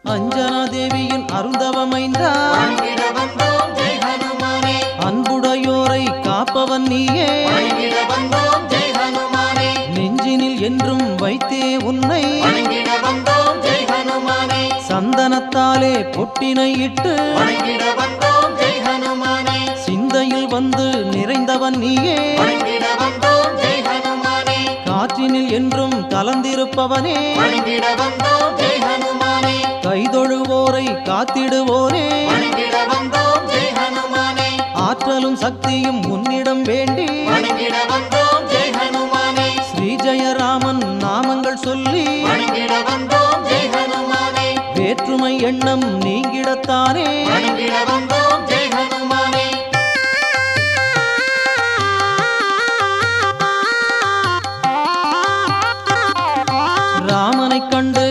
அஞ்சனா தேவியின் அருந்தவமைந்தா வணங்கிட வந்தோம் ஜெய் ஹனுமானே அன்புடையோரை காப்பவன் நீயே வணங்கிட வந்தோம் ஜெய் ஹனுமானே நெஞ்சினில் என்றும் வைத்தே உன்னை வணங்கிட வந்தோம் ஜெய் ஹனுமானே சந்தனத்தாலே பொட்டினை இட்டு வணங்கிட வந்தோம் ஜெய் ஹனுமானே சிந்தையில் வந்து நிறைந்தவன் நீயே வணங்கிட வந்தோம் ஜெய் ஹனுமானே காற்றினில் என்றும் கலந்திருப்பவனே வணங்கிட வந்தோம் ஜெய் ஹனுமானே கைதொழுவோரை காத்திடுவோரே வணங்கிட வந்தோம் ஜெய் ஹனுமானே ஆற்றலும் சக்தியும் உன்னிடம் வேண்டி வணங்கிட வந்தோம் ஜெய் ஹனுமானே ஸ்ரீ ஜெயராமன் நாமங்கள் சொல்லி வணங்கிட வந்தோம் ஜெய் ஹனுமானே வேற்றுமை எண்ணம் நீங்கிடத்தானே வணங்கிட வந்தோம் ஜெய் ஹனுமானே ராமனை கண்டு